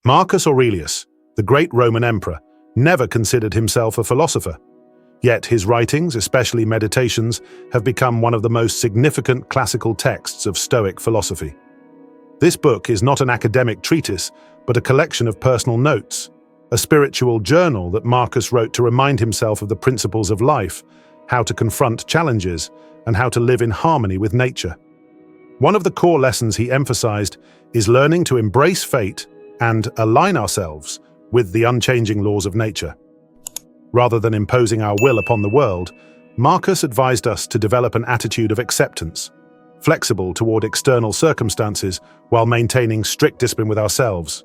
Marcus Aurelius, the great Roman emperor, never considered himself a philosopher. Yet his writings, especially Meditations, have become one of the most significant classical texts of Stoic philosophy. This book is not an academic treatise, but a collection of personal notes, a spiritual journal that Marcus wrote to remind himself of the principles of life, how to confront challenges, and how to live in harmony with nature. One of the core lessons he emphasized is learning to embrace fate and align ourselves with the unchanging laws of nature. Rather than imposing our will upon the world, Marcus advised us to develop an attitude of acceptance, flexible toward external circumstances while maintaining strict discipline with ourselves.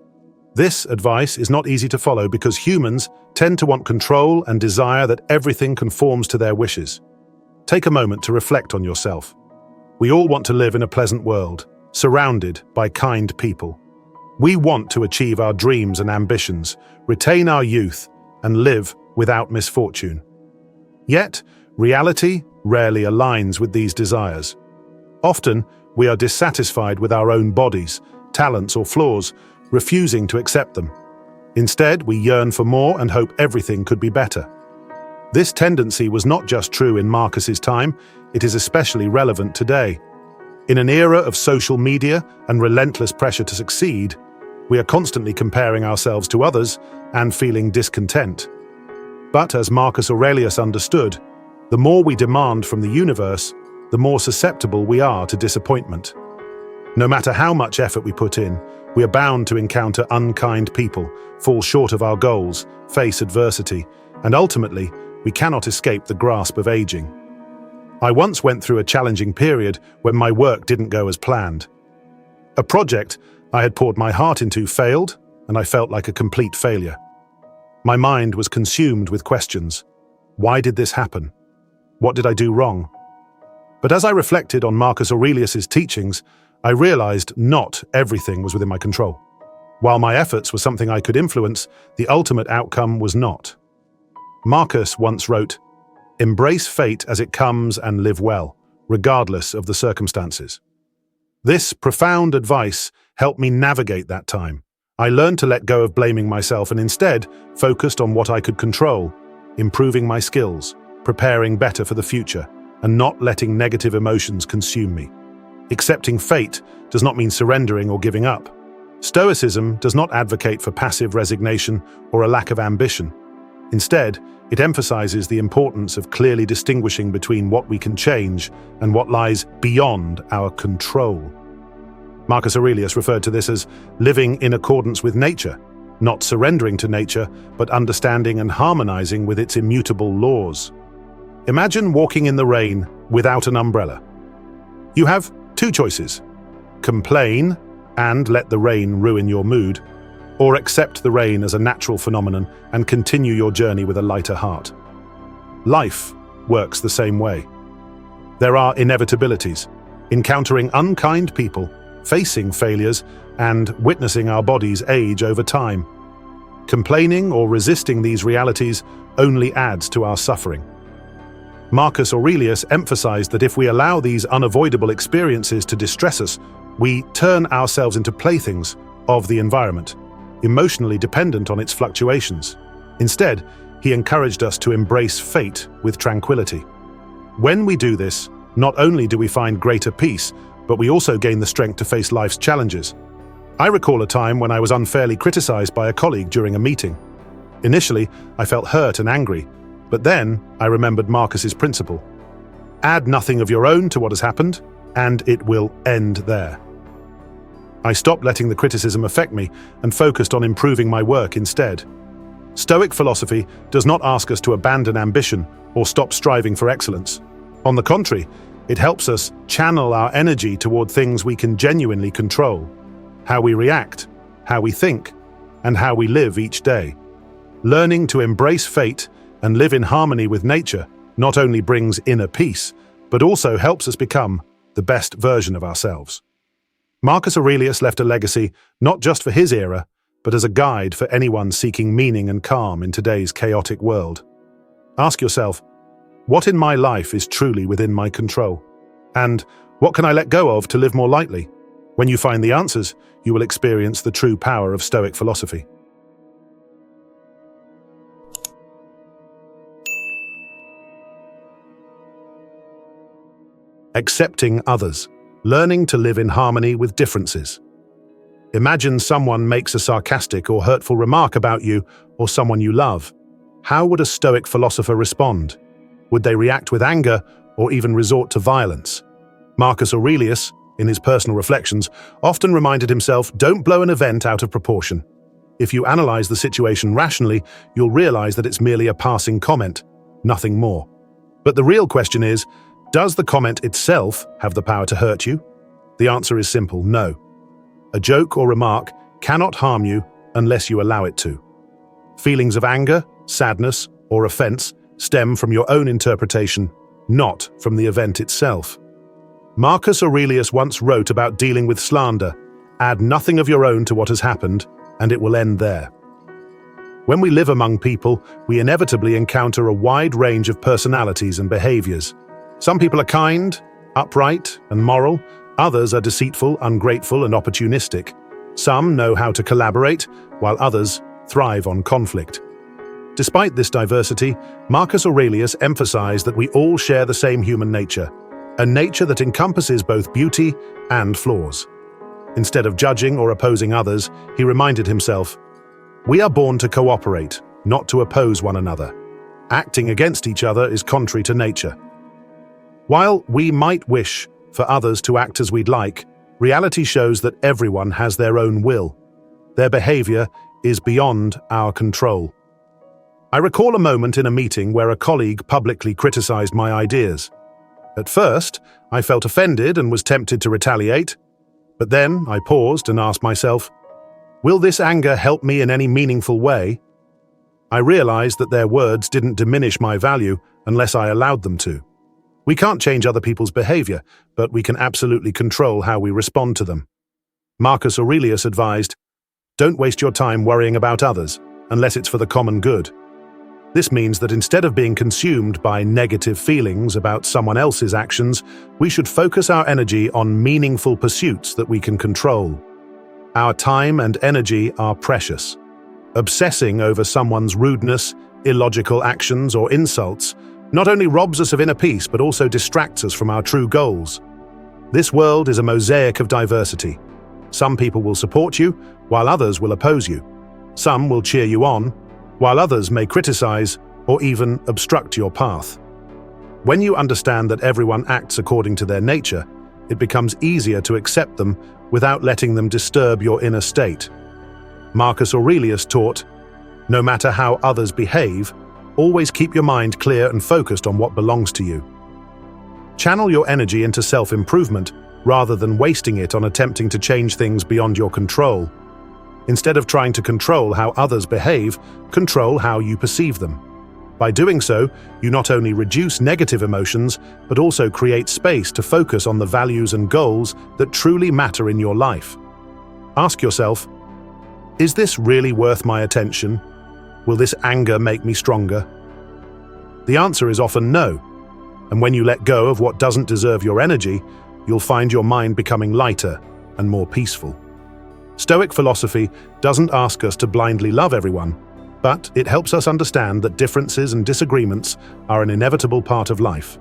This advice is not easy to follow because humans tend to want control and desire that everything conforms to their wishes. Take a moment to reflect on yourself. We all want to live in a pleasant world, surrounded by kind people. We want to achieve our dreams and ambitions, retain our youth, and live without misfortune. Yet, reality rarely aligns with these desires. Often, we are dissatisfied with our own bodies, talents, or flaws, refusing to accept them. Instead, we yearn for more and hope everything could be better. This tendency was not just true in Marcus's time, it is especially relevant today. In an era of social media and relentless pressure to succeed, we are constantly comparing ourselves to others and feeling discontent. But as Marcus Aurelius understood, the more we demand from the universe, the more susceptible we are to disappointment. No matter how much effort we put in, we are bound to encounter unkind people, fall short of our goals, face adversity, and ultimately, we cannot escape the grasp of aging. I once went through a challenging period when my work didn't go as planned. A project I had poured my heart into failed, and I felt like a complete failure. My mind was consumed with questions. Why did this happen? What did I do wrong? But as I reflected on Marcus Aurelius's teachings, I realized not everything was within my control. While my efforts were something I could influence, the ultimate outcome was not. Marcus once wrote, "Embrace fate as it comes and live well, regardless of the circumstances." This profound advice helped me navigate that time. I learned to let go of blaming myself and instead focused on what I could control, improving my skills, preparing better for the future, and not letting negative emotions consume me. Accepting fate does not mean surrendering or giving up. Stoicism does not advocate for passive resignation or a lack of ambition. Instead, it emphasizes the importance of clearly distinguishing between what we can change and what lies beyond our control. Marcus Aurelius referred to this as living in accordance with nature, not surrendering to nature, but understanding and harmonizing with its immutable laws. Imagine walking in the rain without an umbrella. You have two choices: complain and let the rain ruin your mood, or accept the rain as a natural phenomenon and continue your journey with a lighter heart. Life works the same way. There are inevitabilities, encountering unkind people, facing failures, and witnessing our bodies age over time. Complaining or resisting these realities only adds to our suffering. Marcus Aurelius emphasized that if we allow these unavoidable experiences to distress us, we turn ourselves into playthings of the environment, emotionally dependent on its fluctuations. Instead, he encouraged us to embrace fate with tranquility. When we do this, not only do we find greater peace, but we also gain the strength to face life's challenges. I recall a time when I was unfairly criticized by a colleague during a meeting. Initially, I felt hurt and angry, but then I remembered Marcus's principle. Add nothing of your own to what has happened, and it will end there. I stopped letting the criticism affect me and focused on improving my work instead. Stoic philosophy does not ask us to abandon ambition or stop striving for excellence. On the contrary, it helps us channel our energy toward things we can genuinely control: how we react, how we think, and how we live each day. Learning to embrace fate and live in harmony with nature not only brings inner peace, but also helps us become the best version of ourselves. Marcus Aurelius left a legacy not just for his era, but as a guide for anyone seeking meaning and calm in today's chaotic world. Ask yourself, what in my life is truly within my control? And what can I let go of to live more lightly? When you find the answers, you will experience the true power of Stoic philosophy. Accepting others, learning to live in harmony with differences. Imagine someone makes a sarcastic or hurtful remark about you or someone you love. How would a Stoic philosopher respond? Would they react with anger or even resort to violence? Marcus Aurelius, in his personal reflections, often reminded himself, don't blow an event out of proportion. If you analyze the situation rationally, you'll realize that it's merely a passing comment, nothing more. But the real question is, does the comment itself have the power to hurt you? The answer is simple, no. A joke or remark cannot harm you unless you allow it to. Feelings of anger, sadness, or offense stem from your own interpretation, not from the event itself. Marcus Aurelius once wrote about dealing with slander, add nothing of your own to what has happened, and it will end there. When we live among people, we inevitably encounter a wide range of personalities and behaviors. Some people are kind, upright, and moral. Others are deceitful, ungrateful, and opportunistic. Some know how to collaborate, while others thrive on conflict. Despite this diversity, Marcus Aurelius emphasized that we all share the same human nature, a nature that encompasses both beauty and flaws. Instead of judging or opposing others, he reminded himself, we are born to cooperate, not to oppose one another. Acting against each other is contrary to nature. While we might wish for others to act as we'd like, reality shows that everyone has their own will. Their behavior is beyond our control. I recall a moment in a meeting where a colleague publicly criticized my ideas. At first, I felt offended and was tempted to retaliate, but then I paused and asked myself, will this anger help me in any meaningful way? I realized that their words didn't diminish my value unless I allowed them to. We can't change other people's behavior, but we can absolutely control how we respond to them. Marcus Aurelius advised, don't waste your time worrying about others, unless it's for the common good. This means that instead of being consumed by negative feelings about someone else's actions, we should focus our energy on meaningful pursuits that we can control. Our time and energy are precious. Obsessing over someone's rudeness, illogical actions, or insults not only robs us of inner peace, but also distracts us from our true goals. This world is a mosaic of diversity. Some people will support you, while others will oppose you. Some will cheer you on, while others may criticize or even obstruct your path. When you understand that everyone acts according to their nature, it becomes easier to accept them without letting them disturb your inner state. Marcus Aurelius taught, no matter how others behave, always keep your mind clear and focused on what belongs to you. Channel your energy into self-improvement rather than wasting it on attempting to change things beyond your control. Instead of trying to control how others behave, control how you perceive them. By doing so, you not only reduce negative emotions, but also create space to focus on the values and goals that truly matter in your life. Ask yourself, is this really worth my attention? Will this anger make me stronger? The answer is often no. And when you let go of what doesn't deserve your energy, you'll find your mind becoming lighter and more peaceful. Stoic philosophy doesn't ask us to blindly love everyone, but it helps us understand that differences and disagreements are an inevitable part of life.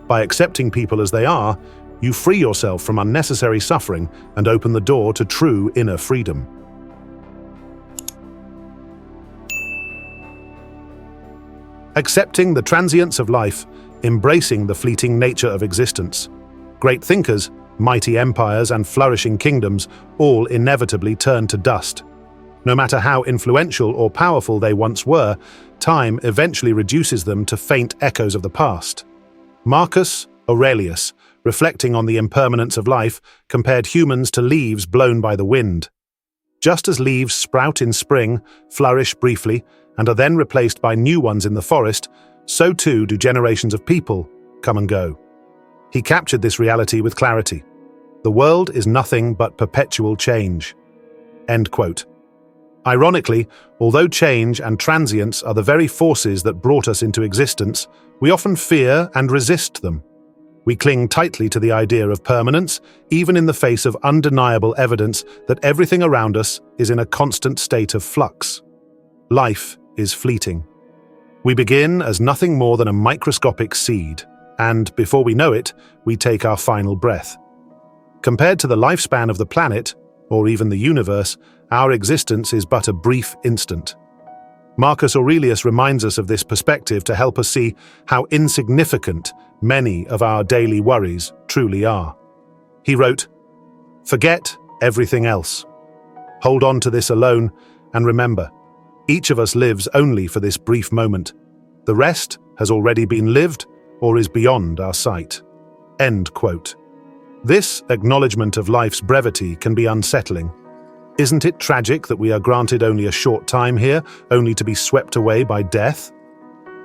By accepting people as they are, you free yourself from unnecessary suffering and open the door to true inner freedom. Accepting the transience of life, embracing the fleeting nature of existence. Great thinkers, mighty empires, and flourishing kingdoms all inevitably turn to dust. No matter how influential or powerful they once were, time eventually reduces them to faint echoes of the past. Marcus Aurelius, reflecting on the impermanence of life, compared humans to leaves blown by the wind. Just as leaves sprout in spring, flourish briefly, and are then replaced by new ones in the forest, so too do generations of people come and go. He captured this reality with clarity. The world is nothing but perpetual change. End quote. Ironically, although change and transience are the very forces that brought us into existence, we often fear and resist them. We cling tightly to the idea of permanence, even in the face of undeniable evidence that everything around us is in a constant state of flux. Life is fleeting. We begin as nothing more than a microscopic seed, and before we know it, we take our final breath. Compared to the lifespan of the planet, or even the universe, our existence is but a brief instant. Marcus Aurelius reminds us of this perspective to help us see how insignificant many of our daily worries truly are. He wrote, "Forget everything else. Hold on to this alone, and remember, each of us lives only for this brief moment. The rest has already been lived or is beyond our sight." End quote. This acknowledgement of life's brevity can be unsettling. Isn't it tragic that we are granted only a short time here, only to be swept away by death?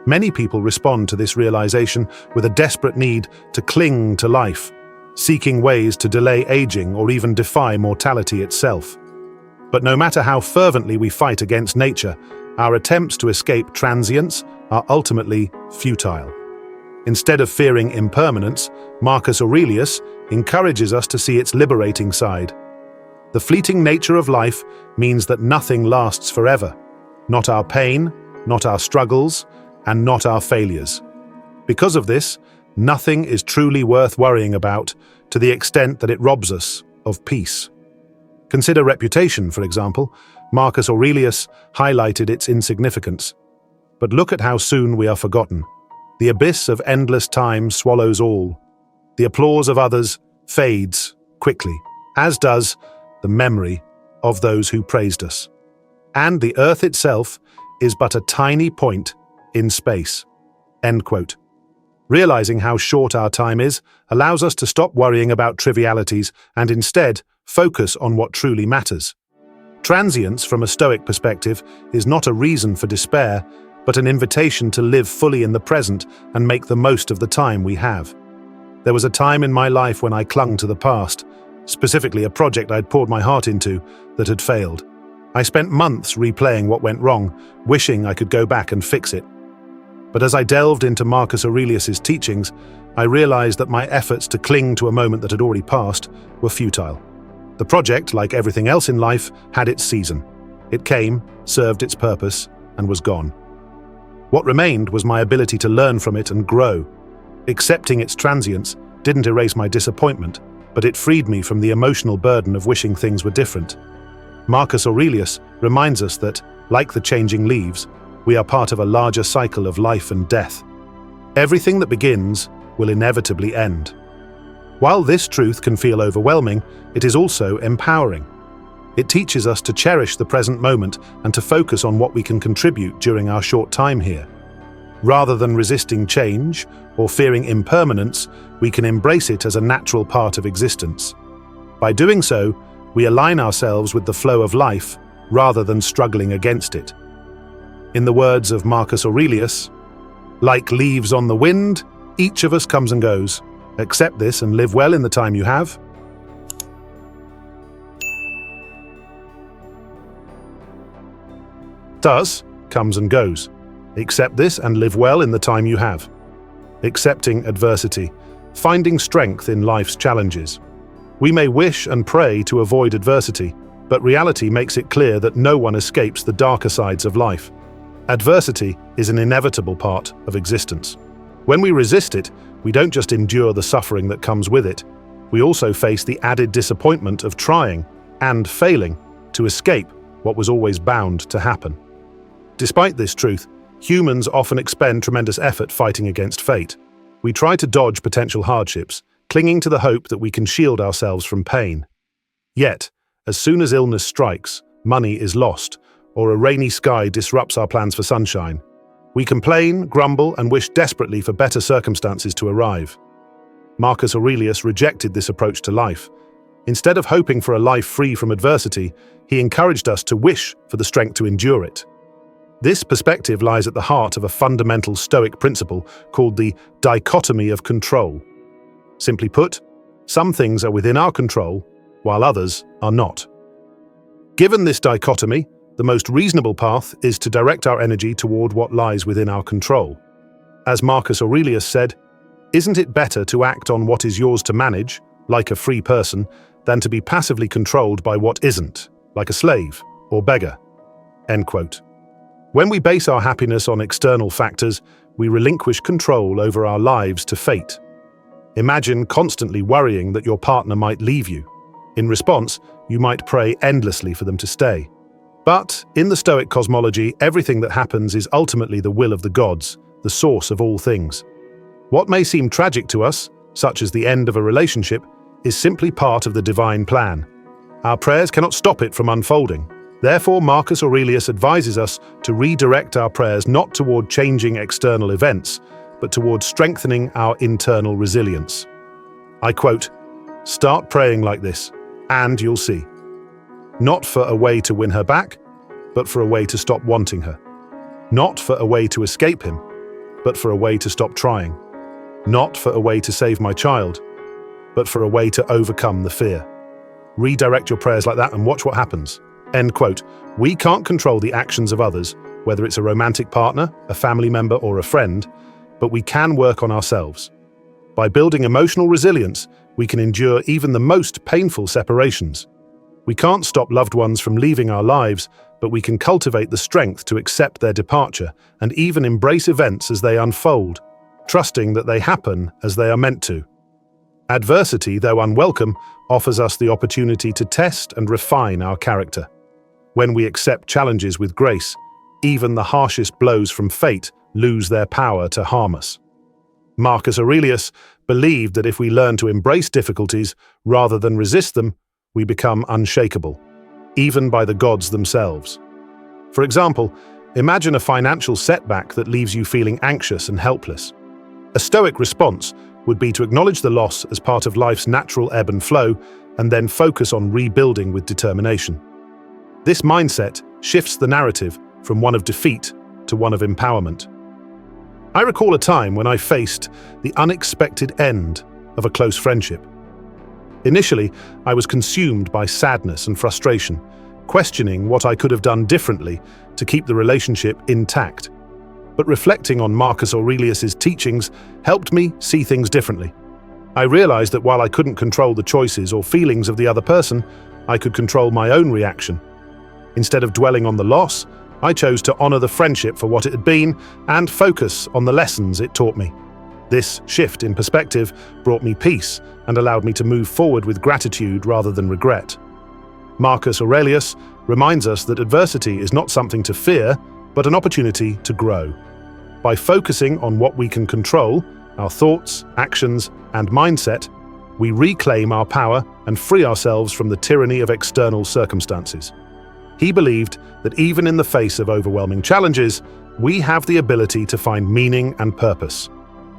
Many people respond to this realization with a desperate need to cling to life, seeking ways to delay aging or even defy mortality itself. But no matter how fervently we fight against nature, our attempts to escape transience are ultimately futile. Instead of fearing impermanence, Marcus Aurelius encourages us to see its liberating side. The fleeting nature of life means that nothing lasts forever. Not our pain, not our struggles, and not our failures. Because of this, nothing is truly worth worrying about to the extent that it robs us of peace. Consider reputation, for example. Marcus Aurelius highlighted its insignificance. But look at how soon we are forgotten. The abyss of endless time swallows all. The applause of others fades quickly, as does the memory of those who praised us. And the earth itself is but a tiny point in space. End quote. Realizing how short our time is allows us to stop worrying about trivialities and instead focus on what truly matters. Transience, from a Stoic perspective, is not a reason for despair, but an invitation to live fully in the present and make the most of the time we have. There was a time in my life when I clung to the past, specifically a project I'd poured my heart into that had failed. I spent months replaying what went wrong, wishing I could go back and fix it. But as I delved into Marcus Aurelius's teachings, I realized that my efforts to cling to a moment that had already passed were futile. The project, like everything else in life, had its season. It came, served its purpose, and was gone. What remained was my ability to learn from it and grow. Accepting its transience didn't erase my disappointment, but it freed me from the emotional burden of wishing things were different. Marcus Aurelius reminds us that, like the changing leaves, we are part of a larger cycle of life and death. Everything that begins will inevitably end. While this truth can feel overwhelming, it is also empowering. It teaches us to cherish the present moment and to focus on what we can contribute during our short time here. Rather than resisting change or fearing impermanence, we can embrace it as a natural part of existence. By doing so, we align ourselves with the flow of life rather than struggling against it. In the words of Marcus Aurelius, "Like leaves on the wind, each of us comes and goes. Accept this and live well in the time you have." Does comes and goes. Accept this and live well in the time you have. Accepting adversity, finding strength in life's challenges. We may wish and pray to avoid adversity, but reality makes it clear that no one escapes the darker sides of life. Adversity is an inevitable part of existence. When we resist it, we don't just endure the suffering that comes with it, we also face the added disappointment of trying and failing to escape what was always bound to happen. Despite this truth, humans often expend tremendous effort fighting against fate. We try to dodge potential hardships, clinging to the hope that we can shield ourselves from pain. Yet, as soon as illness strikes, money is lost, or a rainy sky disrupts our plans for sunshine, we complain, grumble, and wish desperately for better circumstances to arrive. Marcus Aurelius rejected this approach to life. Instead of hoping for a life free from adversity, he encouraged us to wish for the strength to endure it. This perspective lies at the heart of a fundamental Stoic principle called the dichotomy of control. Simply put, some things are within our control, while others are not. Given this dichotomy, the most reasonable path is to direct our energy toward what lies within our control. As Marcus Aurelius said, Isn't it better to act on what is yours to manage, like a free person, than to be passively controlled by what isn't, like a slave or beggar?" End quote. When we base our happiness on external factors, we relinquish control over our lives to fate. Imagine constantly worrying that your partner might leave you. In response, you might pray endlessly for them to stay. But in the Stoic cosmology, everything that happens is ultimately the will of the gods, the source of all things. What may seem tragic to us, such as the end of a relationship, is simply part of the divine plan. Our prayers cannot stop it from unfolding. Therefore, Marcus Aurelius advises us to redirect our prayers not toward changing external events, but toward strengthening our internal resilience. I quote, "Start praying like this, and you'll see. Not for a way to win her back, but for a way to stop wanting her. Not for a way to escape him, but for a way to stop trying. Not for a way to save my child, but for a way to overcome the fear." Redirect your prayers like that and watch what happens. End quote. We can't control the actions of others, whether it's a romantic partner, a family member, or a friend, but we can work on ourselves. By building emotional resilience, we can endure even the most painful separations. We can't stop loved ones from leaving our lives, but we can cultivate the strength to accept their departure and even embrace events as they unfold, trusting that they happen as they are meant to. Adversity, though unwelcome, offers us the opportunity to test and refine our character. When we accept challenges with grace, even the harshest blows from fate lose their power to harm us. Marcus Aurelius believed that if we learn to embrace difficulties rather than resist them, we become unshakable, even by the gods themselves. For example, imagine a financial setback that leaves you feeling anxious and helpless. A Stoic response would be to acknowledge the loss as part of life's natural ebb and flow and then focus on rebuilding with determination. This mindset shifts the narrative from one of defeat to one of empowerment. I recall a time when I faced the unexpected end of a close friendship. Initially, I was consumed by sadness and frustration, questioning what I could have done differently to keep the relationship intact. But reflecting on Marcus Aurelius's teachings helped me see things differently. I realized that while I couldn't control the choices or feelings of the other person, I could control my own reaction. Instead of dwelling on the loss, I chose to honor the friendship for what it had been and focus on the lessons it taught me. This shift in perspective brought me peace and allowed me to move forward with gratitude rather than regret. Marcus Aurelius reminds us that adversity is not something to fear, but an opportunity to grow. By focusing on what we can control, our thoughts, actions, and mindset, we reclaim our power and free ourselves from the tyranny of external circumstances. He believed that even in the face of overwhelming challenges, we have the ability to find meaning and purpose.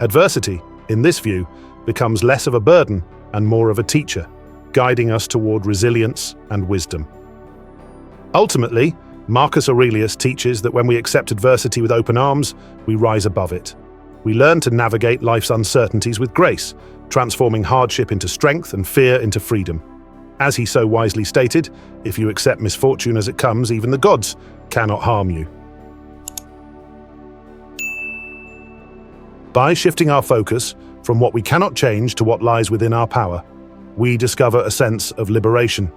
Adversity, in this view, becomes less of a burden and more of a teacher, guiding us toward resilience and wisdom. Ultimately, Marcus Aurelius teaches that when we accept adversity with open arms, we rise above it. We learn to navigate life's uncertainties with grace, transforming hardship into strength and fear into freedom. As he so wisely stated, if you accept misfortune as it comes, even the gods cannot harm you. By shifting our focus from what we cannot change to what lies within our power, we discover a sense of liberation.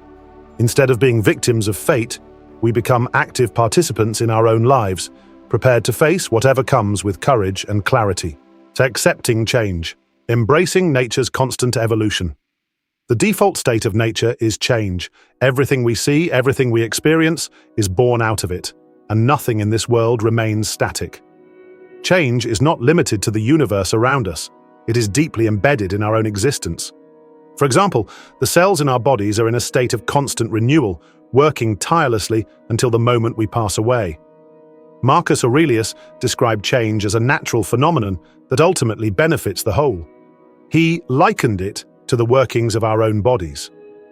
Instead of being victims of fate, we become active participants in our own lives, prepared to face whatever comes with courage and clarity. Accepting change, embracing nature's constant evolution. The default state of nature is change. Everything we see, everything we experience, is born out of it, and nothing in this world remains static. Change is not limited to the universe around us. It is deeply embedded in our own existence. For example, the cells in our bodies are in a state of constant renewal, working tirelessly until the moment we pass away. Marcus Aurelius described change as a natural phenomenon that ultimately benefits the whole. He likened it to the workings of our own bodies.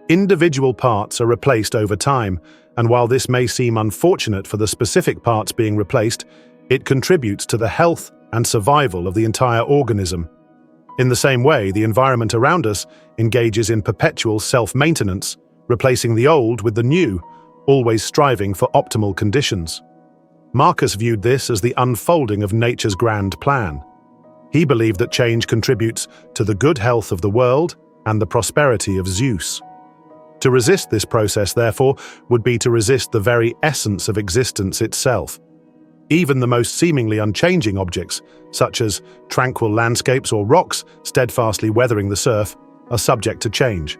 Individual parts are replaced over time, and while this may seem unfortunate for the specific parts being replaced, it contributes to the health and survival of the entire organism. In the same way, the environment around us engages in perpetual self-maintenance, replacing the old with the new, always striving for optimal conditions. Marcus viewed this as the unfolding of nature's grand plan. He believed that change contributes to the good health of the world and the prosperity of Zeus. To resist this process, therefore, would be to resist the very essence of existence itself. Even the most seemingly unchanging objects, such as tranquil landscapes or rocks steadfastly weathering the surf, are subject to change.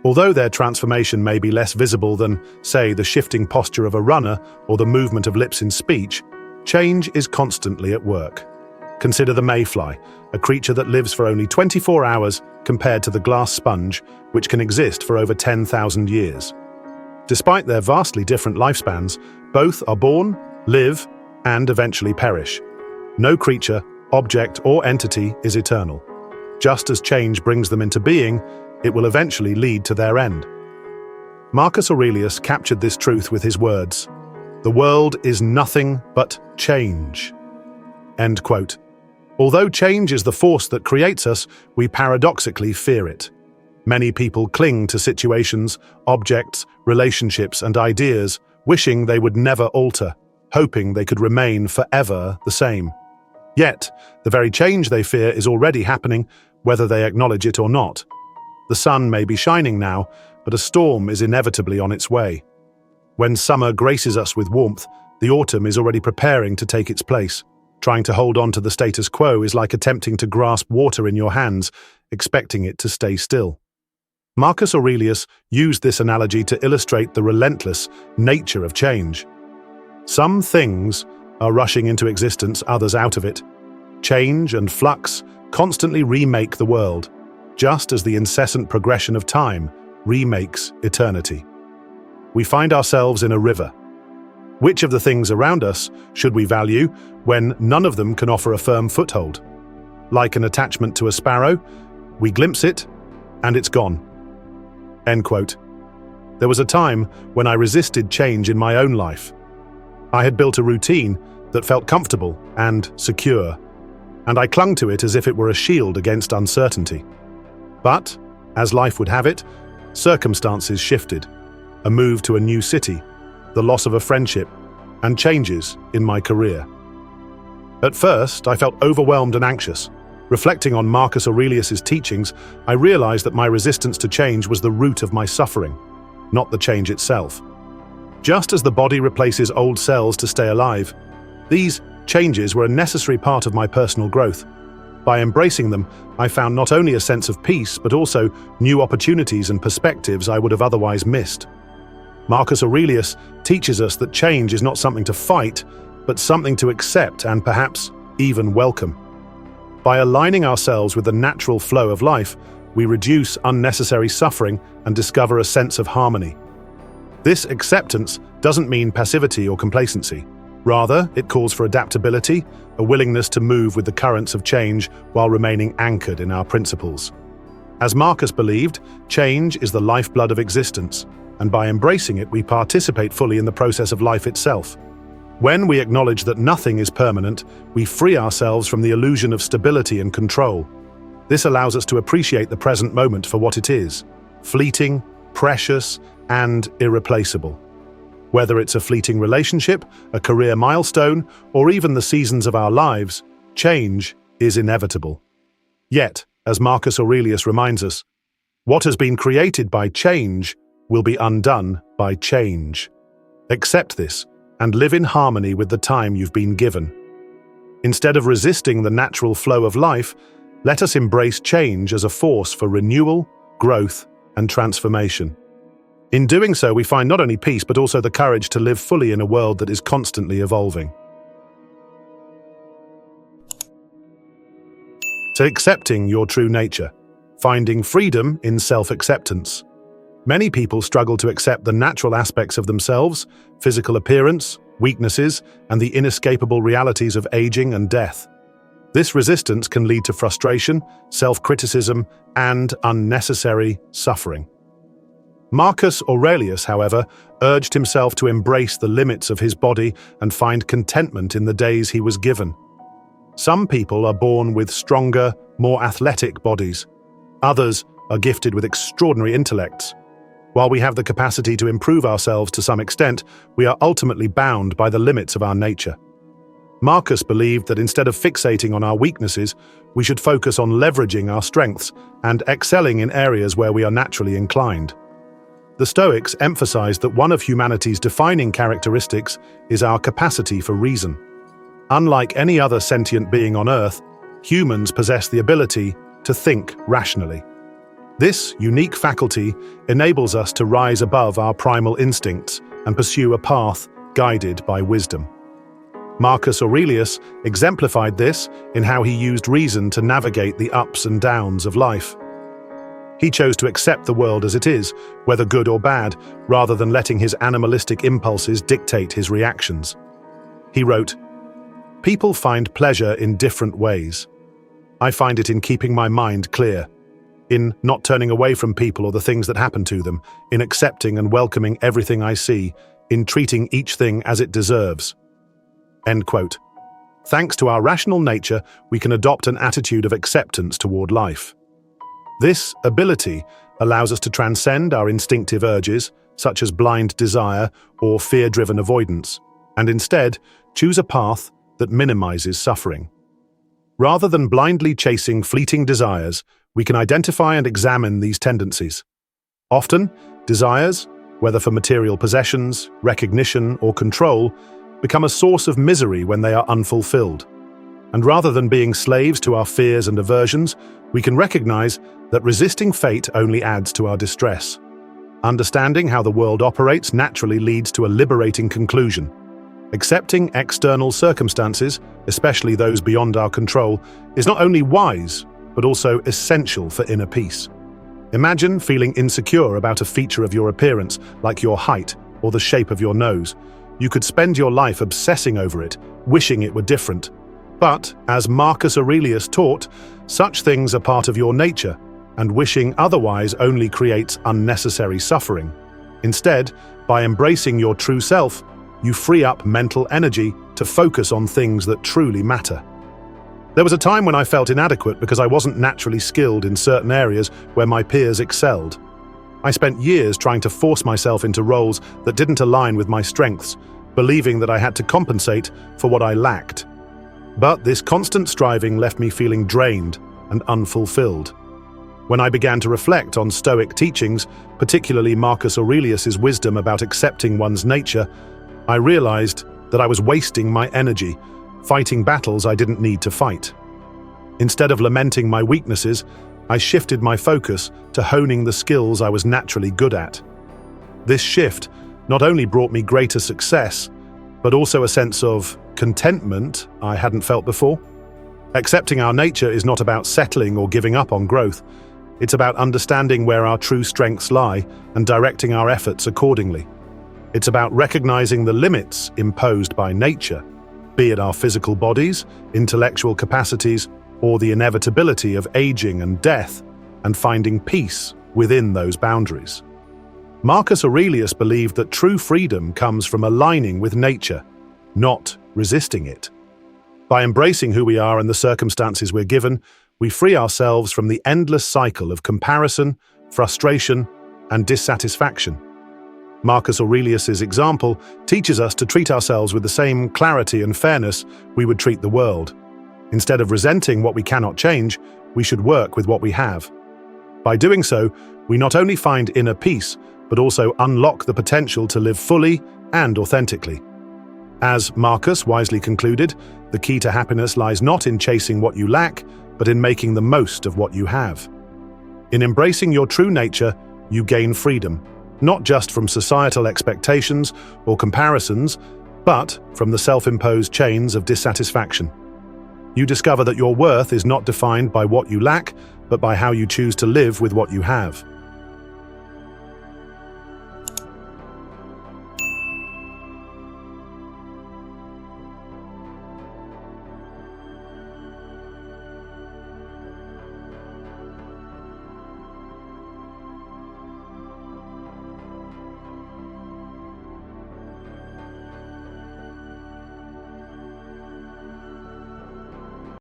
Although their transformation may be less visible than, say, the shifting posture of a runner or the movement of lips in speech, change is constantly at work. Consider the mayfly, a creature that lives for only 24 hours compared to the glass sponge, which can exist for over 10,000 years. Despite their vastly different lifespans, both are born, live, and eventually perish. No creature, object, or entity is eternal. Just as change brings them into being, it will eventually lead to their end. Marcus Aurelius captured this truth with his words, "The world is nothing but change." End quote. Although change is the force that creates us, we paradoxically fear it. Many people cling to situations, objects, relationships, and ideas, wishing they would never alter, hoping they could remain forever the same. Yet, the very change they fear is already happening, whether they acknowledge it or not. The sun may be shining now, but a storm is inevitably on its way. When summer graces us with warmth, the autumn is already preparing to take its place. Trying to hold on to the status quo is like attempting to grasp water in your hands, expecting it to stay still. Marcus Aurelius used this analogy to illustrate the relentless nature of change. Some things are rushing into existence, others out of it. Change and flux constantly remake the world, just as the incessant progression of time remakes eternity. We find ourselves in a river. Which of the things around us should we value when none of them can offer a firm foothold? Like an attachment to a sparrow, we glimpse it, and it's gone. End quote. There was a time when I resisted change in my own life. I had built a routine that felt comfortable and secure, and I clung to it as if it were a shield against uncertainty. But, as life would have it, circumstances shifted. A move to a new city, the loss of a friendship, and changes in my career. At first, I felt overwhelmed and anxious. Reflecting on Marcus Aurelius's teachings, I realized that my resistance to change was the root of my suffering, not the change itself. Just as the body replaces old cells to stay alive, these changes were a necessary part of my personal growth. By embracing them, I found not only a sense of peace, but also new opportunities and perspectives I would have otherwise missed. Marcus Aurelius teaches us that change is not something to fight, but something to accept and perhaps even welcome. By aligning ourselves with the natural flow of life, we reduce unnecessary suffering and discover a sense of harmony. This acceptance doesn't mean passivity or complacency. Rather, it calls for adaptability, a willingness to move with the currents of change while remaining anchored in our principles. As Marcus believed, change is the lifeblood of existence, and by embracing it, we participate fully in the process of life itself. When we acknowledge that nothing is permanent, we free ourselves from the illusion of stability and control. This allows us to appreciate the present moment for what it is: fleeting, precious, and irreplaceable. Whether it's a fleeting relationship, a career milestone, or even the seasons of our lives, change is inevitable. Yet, as Marcus Aurelius reminds us, what has been created by change will be undone by change. Accept this and live in harmony with the time you've been given. Instead of resisting the natural flow of life, let us embrace change as a force for renewal, growth, and transformation. In doing so, we find not only peace, but also the courage to live fully in a world that is constantly evolving. So, accepting your true nature, finding freedom in self-acceptance. Many people struggle to accept the natural aspects of themselves, physical appearance, weaknesses, and the inescapable realities of aging and death. This resistance can lead to frustration, self-criticism, and unnecessary suffering. Marcus Aurelius, however, urged himself to embrace the limits of his body and find contentment in the days he was given. Some people are born with stronger, more athletic bodies. Others are gifted with extraordinary intellects. While we have the capacity to improve ourselves to some extent, we are ultimately bound by the limits of our nature. Marcus believed that instead of fixating on our weaknesses, we should focus on leveraging our strengths and excelling in areas where we are naturally inclined. The Stoics emphasized that one of humanity's defining characteristics is our capacity for reason. Unlike any other sentient being on Earth, humans possess the ability to think rationally. This unique faculty enables us to rise above our primal instincts and pursue a path guided by wisdom. Marcus Aurelius exemplified this in how he used reason to navigate the ups and downs of life. He chose to accept the world as it is, whether good or bad, rather than letting his animalistic impulses dictate his reactions. He wrote, "People find pleasure in different ways. I find it in keeping my mind clear, in not turning away from people or the things that happen to them, in accepting and welcoming everything I see, in treating each thing as it deserves." End quote. Thanks to our rational nature, we can adopt an attitude of acceptance toward life. This ability allows us to transcend our instinctive urges, such as blind desire or fear-driven avoidance, and instead choose a path that minimizes suffering. Rather than blindly chasing fleeting desires, we can identify and examine these tendencies. Often, desires, whether for material possessions, recognition, or control, become a source of misery when they are unfulfilled. And rather than being slaves to our fears and aversions, we can recognize that resisting fate only adds to our distress. Understanding how the world operates naturally leads to a liberating conclusion. Accepting external circumstances, especially those beyond our control, is not only wise, but also essential for inner peace. Imagine feeling insecure about a feature of your appearance, like your height or the shape of your nose. You could spend your life obsessing over it, wishing it were different. But, as Marcus Aurelius taught, such things are part of your nature, and wishing otherwise only creates unnecessary suffering. Instead, by embracing your true self, you free up mental energy to focus on things that truly matter. There was a time when I felt inadequate because I wasn't naturally skilled in certain areas where my peers excelled. I spent years trying to force myself into roles that didn't align with my strengths, believing that I had to compensate for what I lacked. But this constant striving left me feeling drained and unfulfilled. When I began to reflect on Stoic teachings, particularly Marcus Aurelius's wisdom about accepting one's nature, I realized that I was wasting my energy, fighting battles I didn't need to fight. Instead of lamenting my weaknesses, I shifted my focus to honing the skills I was naturally good at. This shift not only brought me greater success, but also a sense of contentment I hadn't felt before. Accepting our nature is not about settling or giving up on growth. It's about understanding where our true strengths lie and directing our efforts accordingly. It's about recognizing the limits imposed by nature, be it our physical bodies, intellectual capacities, or the inevitability of aging and death, and finding peace within those boundaries. Marcus Aurelius believed that true freedom comes from aligning with nature, not resisting it. By embracing who we are and the circumstances we're given, we free ourselves from the endless cycle of comparison, frustration, and dissatisfaction. Marcus Aurelius's example teaches us to treat ourselves with the same clarity and fairness we would treat the world. Instead of resenting what we cannot change, we should work with what we have. By doing so, we not only find inner peace, but also unlock the potential to live fully and authentically. As Marcus wisely concluded, the key to happiness lies not in chasing what you lack, but in making the most of what you have. In embracing your true nature, you gain freedom, not just from societal expectations or comparisons, but from the self-imposed chains of dissatisfaction. You discover that your worth is not defined by what you lack, but by how you choose to live with what you have.